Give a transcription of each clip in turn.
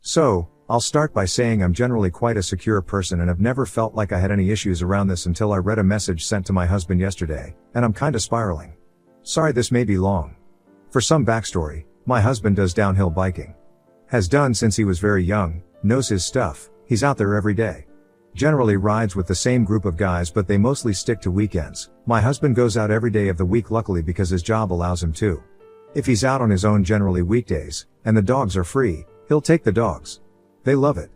So, I'll start by saying I'm generally quite a secure person and have never felt like I had any issues around this until I read a message sent to my husband yesterday, and I'm kinda spiraling. Sorry this may be long. For some backstory, my husband does downhill biking. Has done since he was very young, knows his stuff, he's out there every day. Generally rides with the same group of guys but they mostly stick to weekends. My husband goes out every day of the week luckily because his job allows him to. If he's out on his own generally weekdays, and the dogs are free, he'll take the dogs. They love it.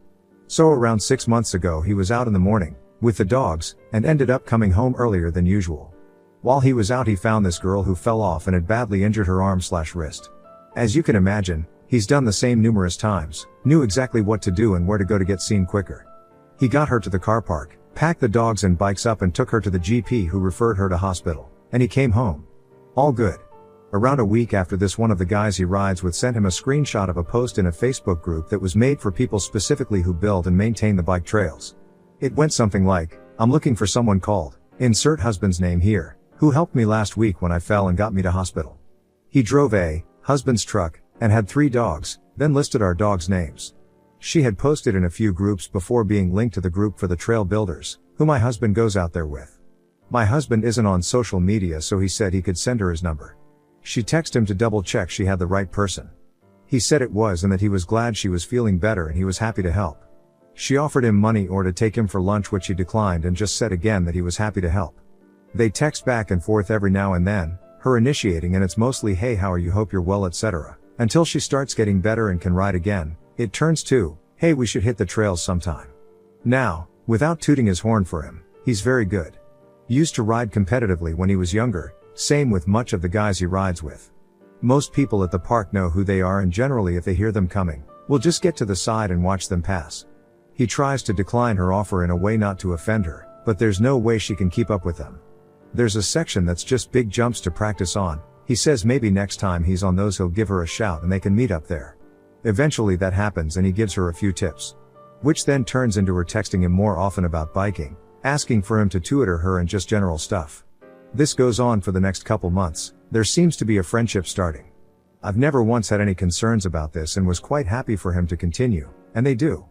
So around 6 months ago he was out in the morning, with the dogs, and ended up coming home earlier than usual. While he was out he found this girl who fell off and had badly injured her arm/wrist. As you can imagine, he's done the same numerous times, knew exactly what to do and where to go to get seen quicker. He got her to the car park, packed the dogs and bikes up and took her to the GP who referred her to hospital, and he came home. All good. Around a week after this, one of the guys he rides with sent him a screenshot of a post in a Facebook group that was made for people specifically who build and maintain the bike trails. It went something like, "I'm looking for someone called, insert husband's name here, who helped me last week when I fell and got me to hospital." He drove a husband's truck and had 3 dogs, then listed our dogs' names. She had posted in a few groups before being linked to the group for the trail builders, who my husband goes out there with. My husband isn't on social media so he said he could send her his number. She texted him to double check she had the right person. He said it was and that he was glad she was feeling better and he was happy to help. She offered him money or to take him for lunch which he declined and just said again that he was happy to help. They text back and forth every now and then, her initiating and it's mostly "Hey, how are you, hope you're well," etc. Until she starts getting better and can ride again, it turns to, "Hey, we should hit the trails sometime." Now, without tooting his horn for him, he's very good. Used to ride competitively when he was younger, same with much of the guys he rides with. Most people at the park know who they are and generally if they hear them coming, will just get to the side and watch them pass. He tries to decline her offer in a way not to offend her, but there's no way she can keep up with them. There's a section that's just big jumps to practice on. He says maybe next time he's on those he'll give her a shout and they can meet up there. Eventually that happens and he gives her a few tips. Which then turns into her texting him more often about biking, asking for him to tutor her and just general stuff. This goes on for the next couple months. There seems to be a friendship starting. I've never once had any concerns about this and was quite happy for him to continue, and they do.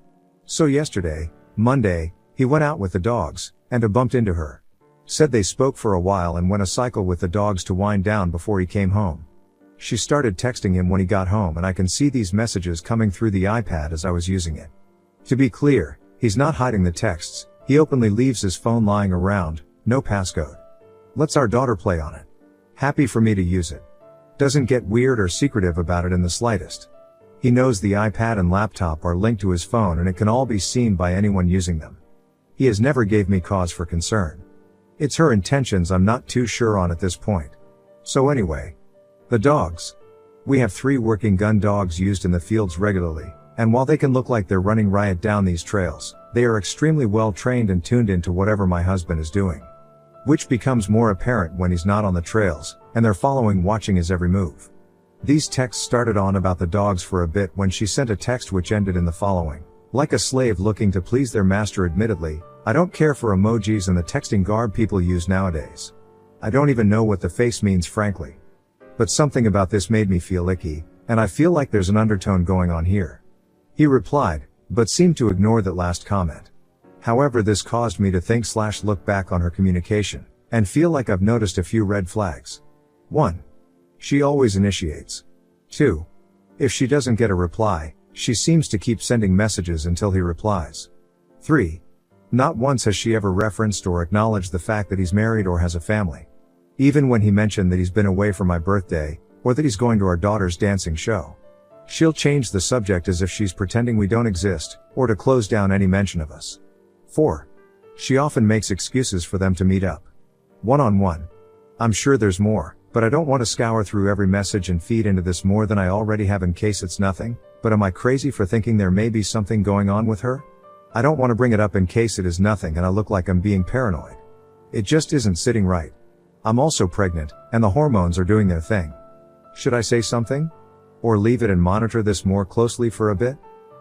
So yesterday, Monday, he went out with the dogs, and bumped into her. Said they spoke for a while and went a cycle with the dogs to wind down before he came home. She started texting him when he got home and I can see these messages coming through the iPad as I was using it. To be clear, he's not hiding the texts, he openly leaves his phone lying around, no passcode. Lets our daughter play on it. Happy for me to use it. Doesn't get weird or secretive about it in the slightest. He knows the iPad and laptop are linked to his phone and it can all be seen by anyone using them. He has never gave me cause for concern. It's her intentions I'm not too sure on at this point. So anyway. The dogs. We have 3 working gun dogs used in the fields regularly, and while they can look like they're running riot down these trails, they are extremely well trained and tuned into whatever my husband is doing. Which becomes more apparent when he's not on the trails, and they're following, watching his every move. These texts started on about the dogs for a bit when she sent a text which ended in the following. Like a slave looking to please their master. Admittedly, I don't care for emojis and the texting garb people use nowadays. I don't even know what the face means frankly. But something about this made me feel icky, and I feel like there's an undertone going on here. He replied, but seemed to ignore that last comment. However, this caused me to think/look back on her communication, and feel like I've noticed a few red flags. 1. She always initiates. 2. If she doesn't get a reply, she seems to keep sending messages until he replies. 3. Not once has she ever referenced or acknowledged the fact that he's married or has a family. Even when he mentioned that he's been away for my birthday, or that he's going to our daughter's dancing show. She'll change the subject as if she's pretending we don't exist, or to close down any mention of us. 4. She often makes excuses for them to meet up. One-on-one. I'm sure there's more, but I don't want to scour through every message and feed into this more than I already have in case it's nothing, but am I crazy for thinking there may be something going on with her? I don't want to bring it up in case it is nothing and I look like I'm being paranoid. It just isn't sitting right. I'm also pregnant, and the hormones are doing their thing. Should I say something? Or leave it and monitor this more closely for a bit?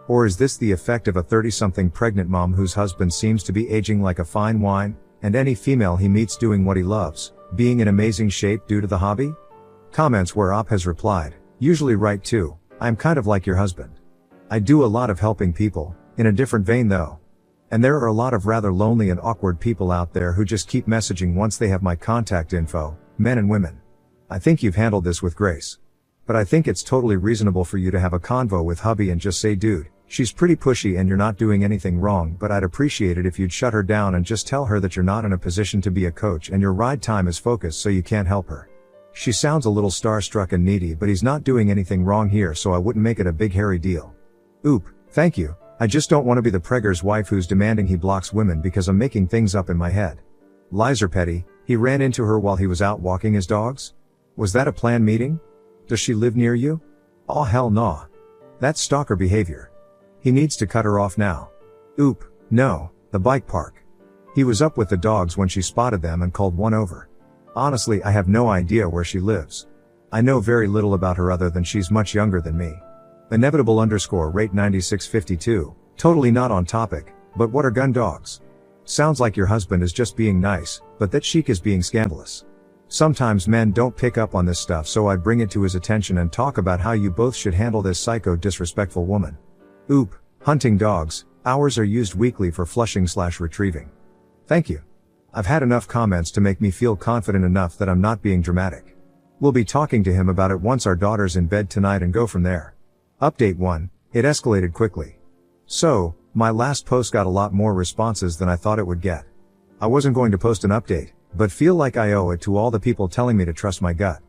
Or is this the effect of a 30-something pregnant mom whose husband seems to be aging like a fine wine, and any female he meets doing what he loves, being in amazing shape due to the hobby? Comments where Op has replied, usually right too, I'm kind of like your husband. I do a lot of helping people, in a different vein though. And there are a lot of rather lonely and awkward people out there who just keep messaging once they have my contact info, men and women. I think you've handled this with grace. But I think it's totally reasonable for you to have a convo with hubby and just say, dude, she's pretty pushy and you're not doing anything wrong, but I'd appreciate it if you'd shut her down and just tell her that you're not in a position to be a coach and your ride time is focused so you can't help her. She sounds a little starstruck and needy, but he's not doing anything wrong here, so I wouldn't make it a big hairy deal. Oop, thank you. I just don't want to be the pregger's wife who's demanding he blocks women because I'm making things up in my head. Lizer petty, he ran into her while he was out walking his dogs? Was that a planned meeting? Does she live near you? Aw hell nah. That's stalker behavior. He needs to cut her off now. Oop, no, the bike park. He was up with the dogs when she spotted them and called one over. Honestly, I have no idea where she lives. I know very little about her other than she's much younger than me. Inevitable_rate 9652, totally not on topic, but what are gun dogs? Sounds like your husband is just being nice, but that chic is being scandalous. Sometimes men don't pick up on this stuff, so I'd bring it to his attention and talk about how you both should handle this psycho disrespectful woman. Oop, hunting dogs, hours are used weekly for flushing/retrieving. Thank you. I've had enough comments to make me feel confident enough that I'm not being dramatic. We'll be talking to him about it once our daughter's in bed tonight and go from there. Update 1, it escalated quickly. So, my last post got a lot more responses than I thought it would get. I wasn't going to post an update, but feel like I owe it to all the people telling me to trust my gut.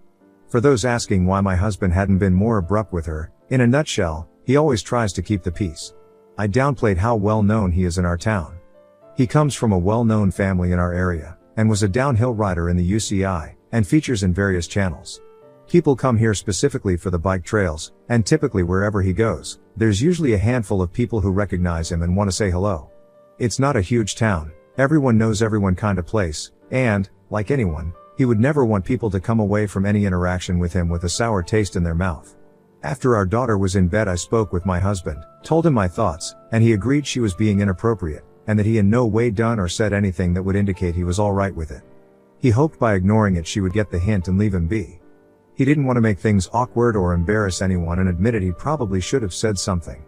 For those asking why my husband hadn't been more abrupt with her, in a nutshell, he always tries to keep the peace. I downplayed how well known he is in our town. He comes from a well-known family in our area, and was a downhill rider in the UCI, and features in various channels. People come here specifically for the bike trails, and typically wherever he goes, there's usually a handful of people who recognize him and want to say hello. It's not a huge town, everyone knows everyone kind of place, and, like anyone, he would never want people to come away from any interaction with him with a sour taste in their mouth. After our daughter was in bed, I spoke with my husband, told him my thoughts, and he agreed she was being inappropriate, and that he in no way done or said anything that would indicate he was alright with it. He hoped by ignoring it she would get the hint and leave him be. He didn't want to make things awkward or embarrass anyone and admitted he probably should have said something.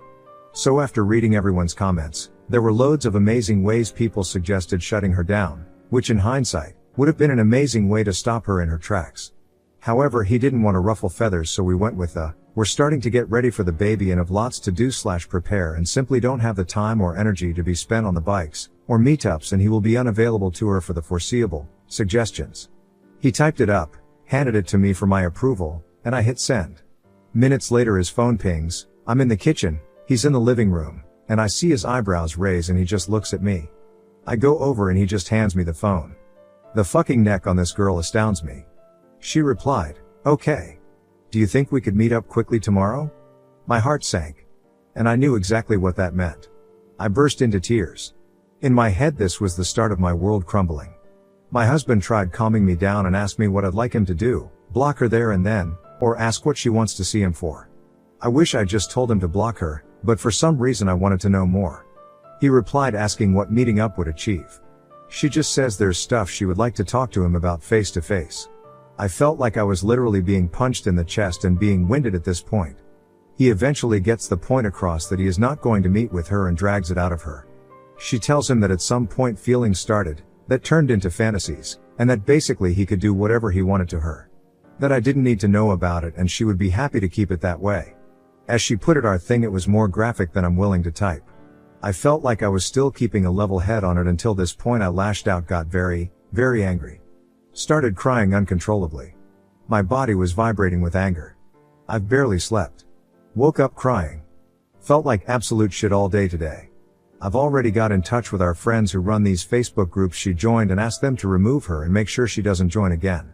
So after reading everyone's comments, there were loads of amazing ways people suggested shutting her down, which in hindsight, would have been an amazing way to stop her in her tracks. However, he didn't want to ruffle feathers, so we went with we're starting to get ready for the baby and have lots to do/prepare and simply don't have the time or energy to be spent on the bikes, or meetups, and he will be unavailable to her for the foreseeable suggestions. He typed it up, handed it to me for my approval, and I hit send. Minutes later his phone pings, I'm in the kitchen, he's in the living room, and I see his eyebrows raise and he just looks at me. I go over and he just hands me the phone. The fucking neck on this girl astounds me. She replied, okay. Do you think we could meet up quickly tomorrow? My heart sank. And I knew exactly what that meant. I burst into tears. In my head this was the start of my world crumbling. My husband tried calming me down and asked me what I'd like him to do, block her there and then, or ask what she wants to see him for. I wish I'd just told him to block her, but for some reason I wanted to know more. He replied asking what meeting up would achieve. She just says there's stuff she would like to talk to him about face to face. I felt like I was literally being punched in the chest and being winded at this point. He eventually gets the point across that he is not going to meet with her and drags it out of her. She tells him that at some point feelings started, that turned into fantasies, and that basically he could do whatever he wanted to her. That I didn't need to know about it and she would be happy to keep it that way. As she put it, our thing, it was more graphic than I'm willing to type. I felt like I was still keeping a level head on it until this point I lashed out, got very, very angry. Started crying uncontrollably. My body was vibrating with anger. I've barely slept. Woke up crying. Felt like absolute shit all day today. I've already got in touch with our friends who run these Facebook groups she joined and asked them to remove her and make sure she doesn't join again.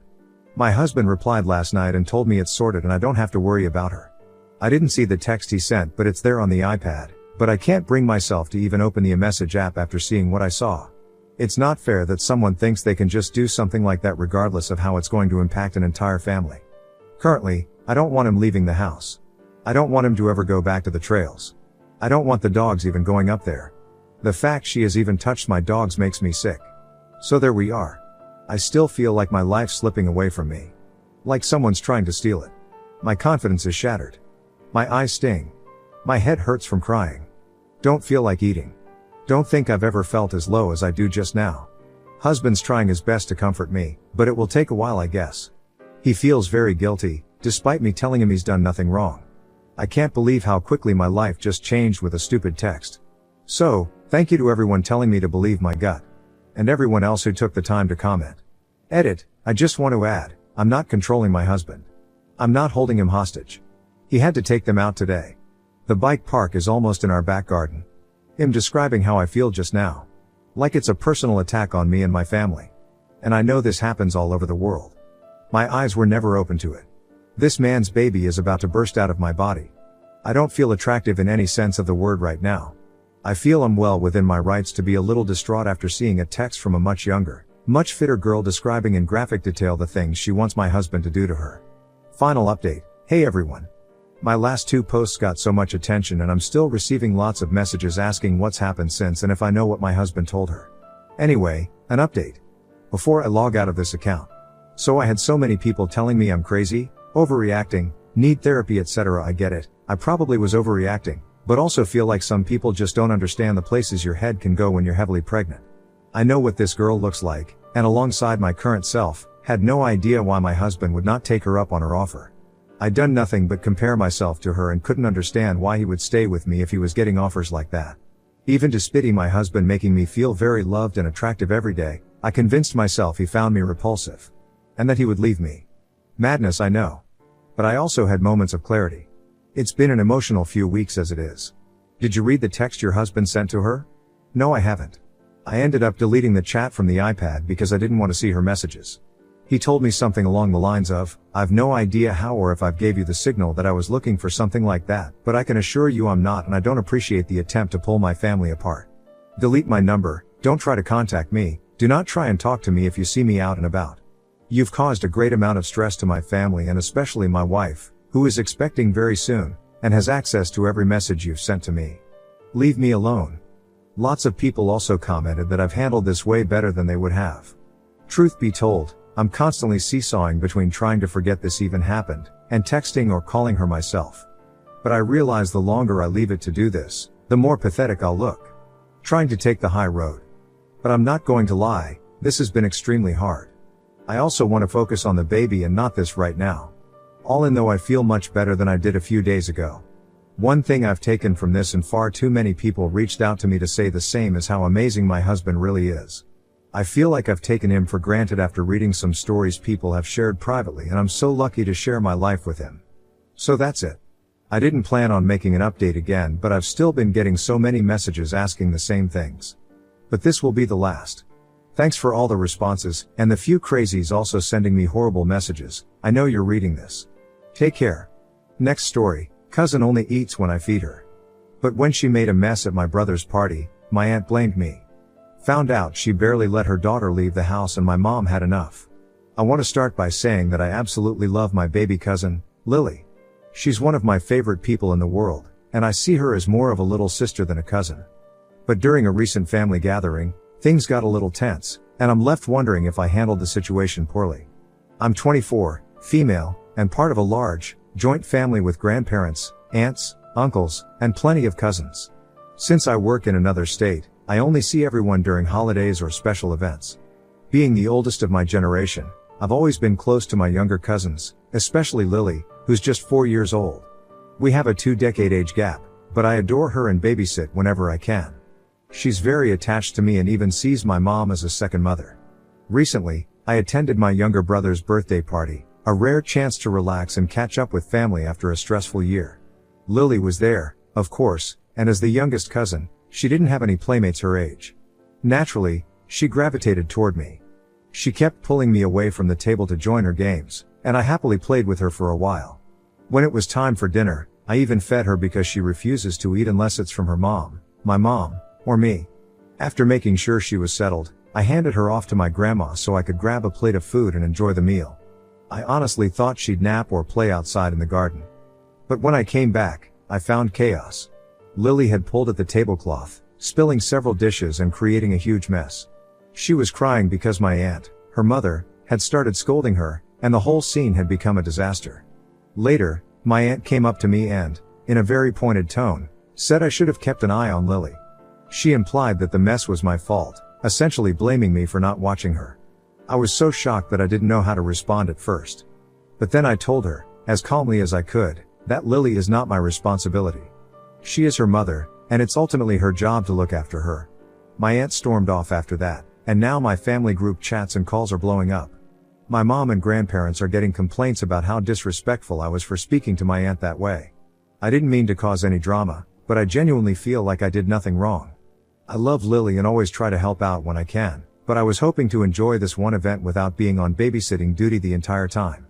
My husband replied last night and told me it's sorted and I don't have to worry about her. I didn't see the text he sent, but it's there on the iPad, but I can't bring myself to even open the message app after seeing what I saw. It's not fair that someone thinks they can just do something like that regardless of how it's going to impact an entire family. Currently, I don't want him leaving the house. I don't want him to ever go back to the trails. I don't want the dogs even going up there. The fact she has even touched my dogs makes me sick. So there we are. I still feel like my life's slipping away from me. Like someone's trying to steal it. My confidence is shattered. My eyes sting. My head hurts from crying. Don't feel like eating. Don't think I've ever felt as low as I do just now. Husband's trying his best to comfort me, but it will take a while, I guess. He feels very guilty, despite me telling him he's done nothing wrong. I can't believe how quickly my life just changed with a stupid text. So, thank you to everyone telling me to believe my gut. And everyone else who took the time to comment. Edit, I just want to add, I'm not controlling my husband. I'm not holding him hostage. He had to take them out today. The bike park is almost in our back garden. Him describing how I feel just now. Like it's a personal attack on me and my family. And I know this happens all over the world. My eyes were never open to it. This man's baby is about to burst out of my body. I don't feel attractive in any sense of the word right now. I feel I'm well within my rights to be a little distraught after seeing a text from a much younger, much fitter girl describing in graphic detail the things she wants my husband to do to her. Final update. Hey everyone. My last 2 posts got so much attention and I'm still receiving lots of messages asking what's happened since and if I know what my husband told her. Anyway, an update. Before I log out of this account. So I had so many people telling me I'm crazy, overreacting, need therapy, etc. I get it, I probably was overreacting, but also feel like some people just don't understand the places your head can go when you're heavily pregnant. I know what this girl looks like, and alongside my current self, had no idea why my husband would not take her up on her offer. I'd done nothing but compare myself to her and couldn't understand why he would stay with me if he was getting offers like that. Even despite my husband making me feel very loved and attractive every day, I convinced myself he found me repulsive. And that he would leave me. Madness, I know. But I also had moments of clarity. It's been an emotional few weeks as it is. Did you read the text your husband sent to her? No, I haven't. I ended up deleting the chat from the iPad because I didn't want to see her messages. He told me something along the lines of, I've no idea how or if I've gave you the signal that I was looking for something like that, but I can assure you I'm not and I don't appreciate the attempt to pull my family apart. Delete my number, don't try to contact me, do not try and talk to me if you see me out and about. You've caused a great amount of stress to my family and especially my wife, who is expecting very soon, and has access to every message you've sent to me. Leave me alone. Lots of people also commented that I've handled this way better than they would have. Truth be told, I'm constantly seesawing between trying to forget this even happened, and texting or calling her myself. But I realize the longer I leave it to do this, the more pathetic I'll look. Trying to take the high road. But I'm not going to lie, this has been extremely hard. I also want to focus on the baby and not this right now. All in though I feel much better than I did a few days ago. One thing I've taken from this, and far too many people reached out to me to say the same, is how amazing my husband really is. I feel like I've taken him for granted after reading some stories people have shared privately, and I'm so lucky to share my life with him. So that's it. I didn't plan on making an update again, but I've still been getting so many messages asking the same things. But this will be the last. Thanks for all the responses, and the few crazies also sending me horrible messages. I know you're reading this. Take care. Next story. Cousin only eats when I feed her. But when she made a mess at my brother's party, my aunt blamed me. Found out she barely let her daughter leave the house and my mom had enough. I want to start by saying that I absolutely love my baby cousin, Lily. She's one of my favorite people in the world, and I see her as more of a little sister than a cousin. But during a recent family gathering, things got a little tense, and I'm left wondering if I handled the situation poorly. I'm 24, female, and part of a large, joint family with grandparents, aunts, uncles, and plenty of cousins. Since I work in another state, I only see everyone during holidays or special events. Being the oldest of my generation, I've always been close to my younger cousins, especially Lily, who's just 4 years old. We have a 2-decade age gap, but I adore her and babysit whenever I can. She's very attached to me and even sees my mom as a second mother. Recently, I attended my younger brother's birthday party, a rare chance to relax and catch up with family after a stressful year. Lily was there, of course, and as the youngest cousin, she didn't have any playmates her age. Naturally, she gravitated toward me. She kept pulling me away from the table to join her games, and I happily played with her for a while. When it was time for dinner, I even fed her because she refuses to eat unless it's from her mom, my mom, or me. After making sure she was settled, I handed her off to my grandma so I could grab a plate of food and enjoy the meal. I honestly thought she'd nap or play outside in the garden. But when I came back, I found chaos. Lily had pulled at the tablecloth, spilling several dishes and creating a huge mess. She was crying because my aunt, her mother, had started scolding her, and the whole scene had become a disaster. Later, my aunt came up to me and, in a very pointed tone, said I should have kept an eye on Lily. She implied that the mess was my fault, essentially blaming me for not watching her. I was so shocked that I didn't know how to respond at first. But then I told her, as calmly as I could, that Lily is not my responsibility. She is her mother, and it's ultimately her job to look after her. My aunt stormed off after that, and now my family group chats and calls are blowing up. My mom and grandparents are getting complaints about how disrespectful I was for speaking to my aunt that way. I didn't mean to cause any drama, but I genuinely feel like I did nothing wrong. I love Lily and always try to help out when I can, but I was hoping to enjoy this one event without being on babysitting duty the entire time.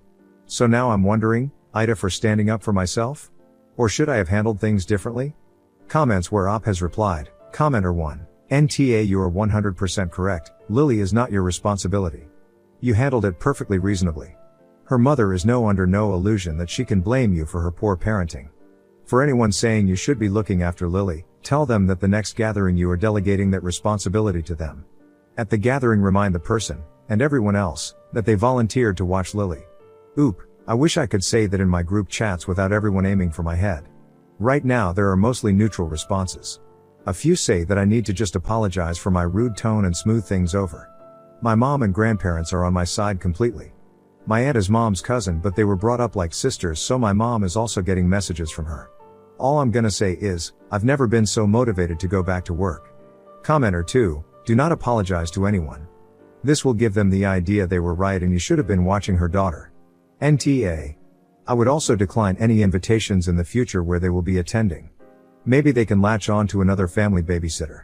So now I'm wondering, Ida for standing up for myself? Or should I have handled things differently? Comments where Op has replied, Commenter 1. NTA, you are 100% correct, Lily is not your responsibility. You handled it perfectly reasonably. Her mother is under no illusion that she can blame you for her poor parenting. For anyone saying you should be looking after Lily, tell them that the next gathering you are delegating that responsibility to them. At the gathering remind the person, and everyone else, that they volunteered to watch Lily. Oop, I wish I could say that in my group chats without everyone aiming for my head. Right now there are mostly neutral responses. A few say that I need to just apologize for my rude tone and smooth things over. My mom and grandparents are on my side completely. My aunt is mom's cousin, but they were brought up like sisters, so my mom is also getting messages from her. All I'm gonna say is, I've never been so motivated to go back to work. Commenter 2, do not apologize to anyone. This will give them the idea they were right and you should have been watching her daughter. NTA. I would also decline any invitations in the future where they will be attending. Maybe they can latch on to another family babysitter.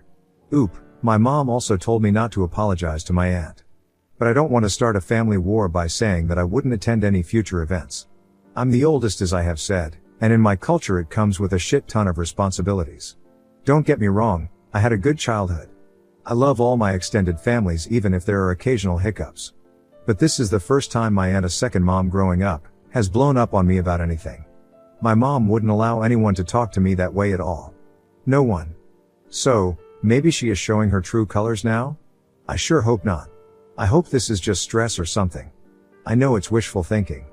Oop, my mom also told me not to apologize to my aunt. But I don't want to start a family war by saying that I wouldn't attend any future events. I'm the oldest, as I have said, and in my culture it comes with a shit ton of responsibilities. Don't get me wrong, I had a good childhood. I love all my extended families even if there are occasional hiccups. But this is the first time my aunt, a second mom growing up, has blown up on me about anything. My mom wouldn't allow anyone to talk to me that way at all. No one. So, maybe she is showing her true colors now? I sure hope not. I hope this is just stress or something. I know it's wishful thinking.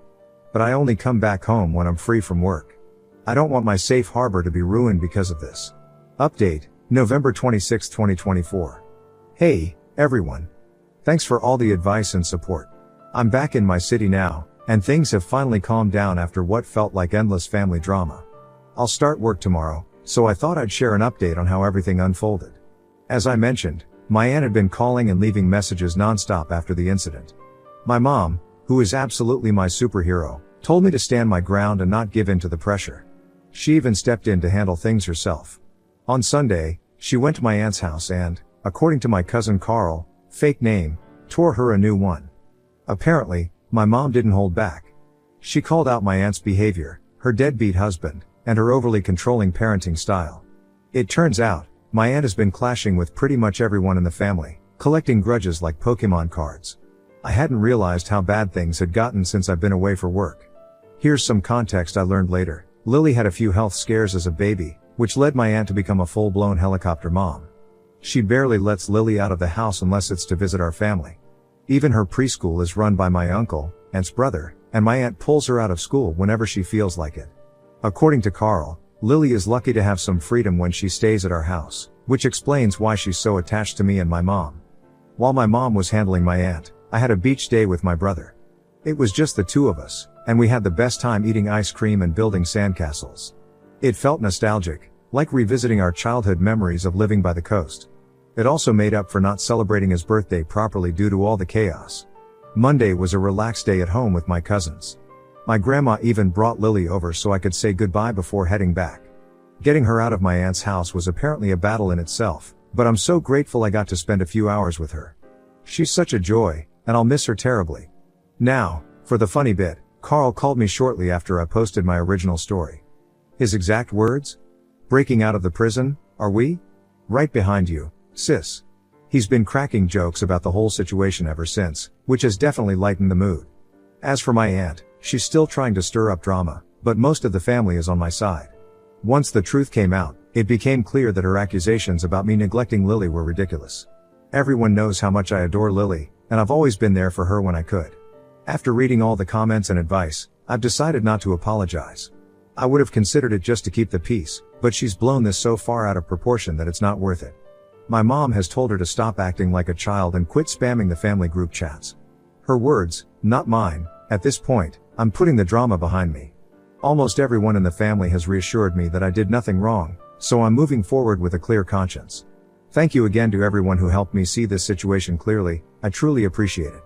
But I only come back home when I'm free from work. I don't want my safe harbor to be ruined because of this. Update, November 26, 2024. Hey, everyone. Thanks for all the advice and support. I'm back in my city now, and things have finally calmed down after what felt like endless family drama. I'll start work tomorrow, so I thought I'd share an update on how everything unfolded. As I mentioned, my aunt had been calling and leaving messages nonstop after the incident. My mom, who is absolutely my superhero, told me to stand my ground and not give in to the pressure. She even stepped in to handle things herself. On Sunday, she went to my aunt's house and, according to my cousin Carl, fake name, tore her a new one. Apparently, my mom didn't hold back. She called out my aunt's behavior, her deadbeat husband, and her overly controlling parenting style. It turns out, my aunt has been clashing with pretty much everyone in the family, collecting grudges like Pokemon cards. I hadn't realized how bad things had gotten since I've been away for work. Here's some context I learned later. Lily had a few health scares as a baby, which led my aunt to become a full-blown helicopter mom. She barely lets Lily out of the house unless it's to visit our family. Even her preschool is run by my uncle, aunt's brother, and my aunt pulls her out of school whenever she feels like it. According to Carl, Lily is lucky to have some freedom when she stays at our house, which explains why she's so attached to me and my mom. While my mom was handling my aunt, I had a beach day with my brother. It was just the two of us, and we had the best time eating ice cream and building sandcastles. It felt nostalgic, like revisiting our childhood memories of living by the coast. It also made up for not celebrating his birthday properly due to all the chaos. Monday was a relaxed day at home with my cousins. My grandma even brought Lily over so I could say goodbye before heading back. Getting her out of my aunt's house was apparently a battle in itself, but I'm so grateful I got to spend a few hours with her. She's such a joy, and I'll miss her terribly. Now, for the funny bit, Carl called me shortly after I posted my original story. His exact words? Breaking out of the prison, are we? Right behind you, sis. He's been cracking jokes about the whole situation ever since, which has definitely lightened the mood. As for my aunt, she's still trying to stir up drama, but most of the family is on my side. Once the truth came out, it became clear that her accusations about me neglecting Lily were ridiculous. Everyone knows how much I adore Lily, and I've always been there for her when I could. After reading all the comments and advice, I've decided not to apologize. I would have considered it just to keep the peace, but she's blown this so far out of proportion that it's not worth it. My mom has told her to stop acting like a child and quit spamming the family group chats. Her words, not mine. At this point, I'm putting the drama behind me. Almost everyone in the family has reassured me that I did nothing wrong, so I'm moving forward with a clear conscience. Thank you again to everyone who helped me see this situation clearly. I truly appreciate it.